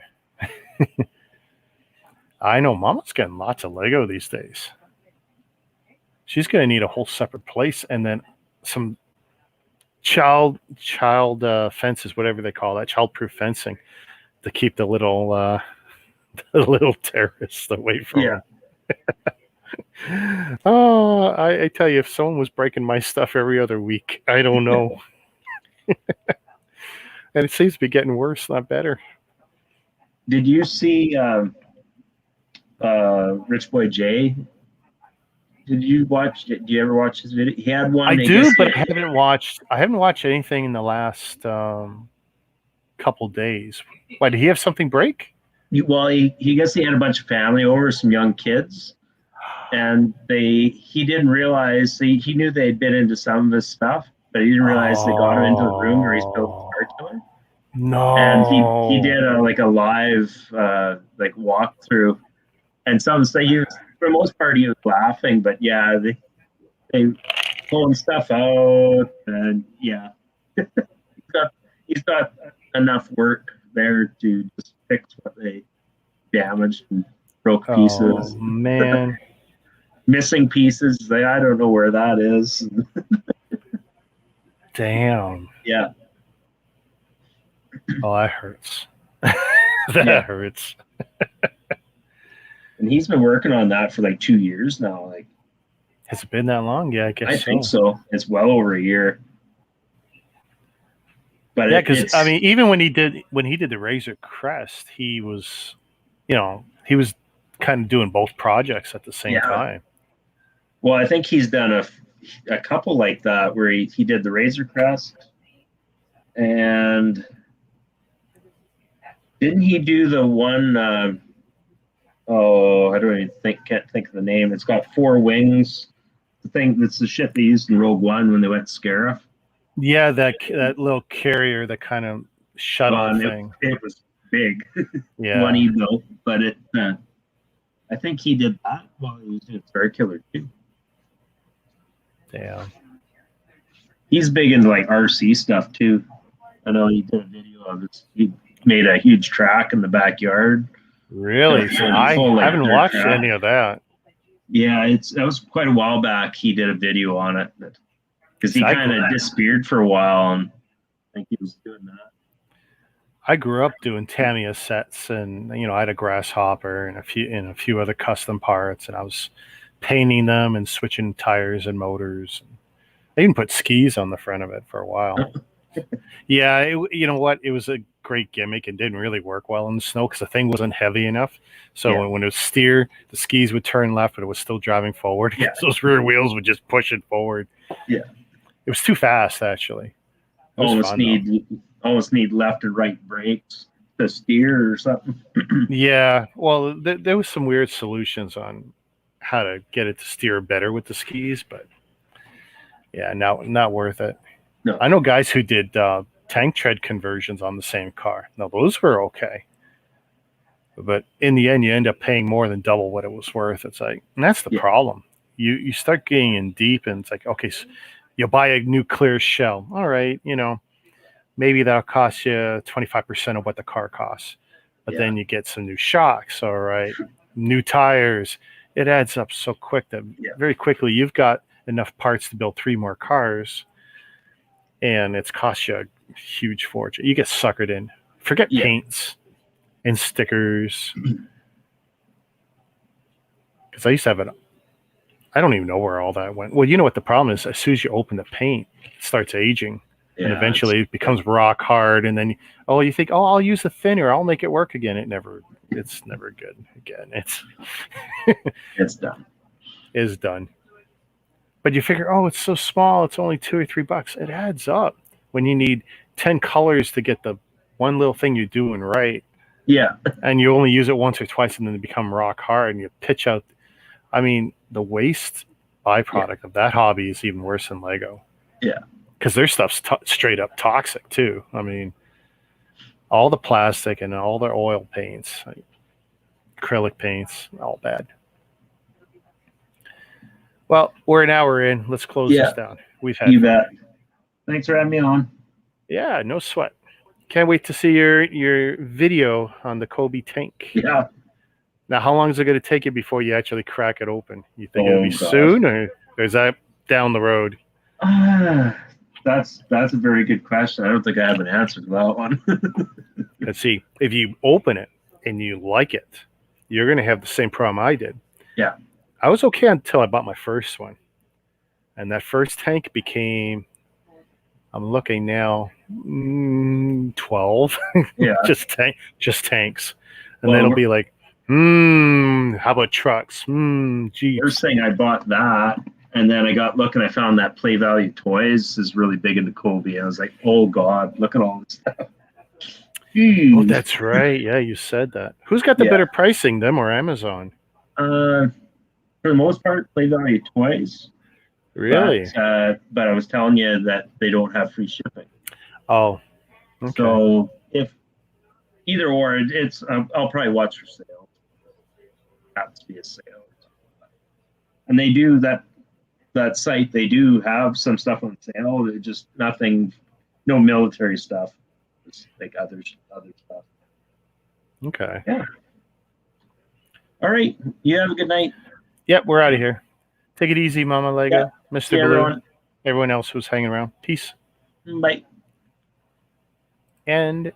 I know Mama's getting lots of Lego these days. She's going to need a whole separate place, and then some child fences, whatever they call that, childproof fencing, to keep the little terrorists away from her. Oh, I tell you, if someone was breaking my stuff every other week, I don't know. And it seems to be getting worse, not better. Did you see Rich Boy Jay. Did you watch? Did you ever watch his video? He had one. I I do, guess but I haven't watched. I haven't watched anything in the last couple days. Why did he have something break? well, he guess he had a bunch of family over, some young kids, and he didn't realize he knew they had been into some of his stuff, but he didn't realize they got him into the room where he spilled the car to him. And he No. did a live like walkthrough, and some say he was, for the most part he was laughing, but yeah, they pulling stuff out, and yeah, he's got enough work there to just fix what they damaged and broke pieces. Oh man. Missing pieces. I don't know where that is. Damn. Yeah. Oh, that hurts. That hurts. And he's been working on that for like 2 years now. Like, has it been that long? Yeah, I guess I think so. It's well over a year. But yeah, because I mean, even when he did the Razor Crest, he was kind of doing both projects at the same time. Well, I think he's done a couple like that where he did the Razor Crest, and didn't he do the one? I don't even can't think of the name. It's got 4 wings. The thing that's the shit they used in Rogue One when they went Scarif. Yeah, that little carrier, that kind of shuttle thing. It was big. Yeah. One he built, but I think he did that while he was doing Star Killer too. Damn. He's big into like RC stuff too. I know he did a video of it. He made a huge track in the backyard. Really? I haven't watched any of that. Yeah, that was quite a while back. He did a video on it because he kind of disappeared for a while, and I think he was doing that. I grew up doing Tamiya sets, and I had a Grasshopper and a few other custom parts, and I was painting them and switching tires and motors. I even put skis on the front of it for a while. Yeah, you know what? It was a great gimmick and didn't really work well in the snow because the thing wasn't heavy enough. So when it was steer, the skis would turn left, but it was still driving forward. Yeah. Those rear wheels would just push it forward. Yeah. It was too fast, actually. Almost need left and right brakes to steer or something. Yeah. Well, there was some weird solutions on how to get it to steer better with the skis, but yeah, not worth it. No. I know guys who did tank tread conversions on the same car. Now, those were okay. But in the end, you end up paying more than double what it was worth. It's like, and that's the problem. You start getting in deep, and it's like, okay, so you'll buy a new clear shell. All right, maybe that'll cost you 25% of what the car costs. But then you get some new shocks, all right, new tires. It adds up so quick that very quickly you've got enough parts to build 3 more cars, and it's cost you a huge fortune. You get suckered in. Forget paints and stickers. Because I used to have I don't even know where all that went. Well, you know what the problem is? As soon as you open the paint, it starts aging. Yeah, and eventually it becomes rock hard. And then, you think, I'll use the thinner. I'll make it work again. It's never good again. It's done. It's done. But you figure, it's so small. It's only $2 or $3. It adds up when you need 10 colors to get the one little thing you're doing right. Yeah. And you only use it once or twice, and then they become rock hard, and you pitch out. I mean, the waste byproduct of that hobby is even worse than Lego. Yeah. Because their stuff's straight up toxic too. I mean, all the plastic and all their oil paints, acrylic paints, all bad. Well, we're an hour in. Let's close this down. We've had you bet. Thanks for having me on. Yeah, no sweat. Can't wait to see your video on the Kobe tank. Yeah. Now, how long is it going to take you before you actually crack it open? You think it'll be soon, or is that down the road? That's a very good question. I don't think I have an answer to that one. Let's see. If you open it and you like it, you're going to have the same problem I did. Yeah. I was okay until I bought my first one. And that first tank became, I'm looking now, 12. Yeah. just tanks. And then it'll be like, How about trucks? Jeeps. First thing I bought that, and then I got looking. I found that Play Value Toys is really big into Kobe. I was like, oh god, look at all this stuff. Oh, that's right. Yeah, you said that. Who's got the better pricing, them or Amazon? For the most part, Play Value Toys. Really? But I was telling you that they don't have free shipping. Oh, okay. So if either or, it's I'll probably watch for sale. Happens to be a sale, and they do that site. They do have some stuff on sale. They're just nothing, no military stuff. Just like other stuff. Okay. Yeah. All right. You have a good night. Yep, we're out of here. Take it easy, Mama Lego, Yeah. Mr. See Blue, everyone else who's hanging around. Peace. Bye. And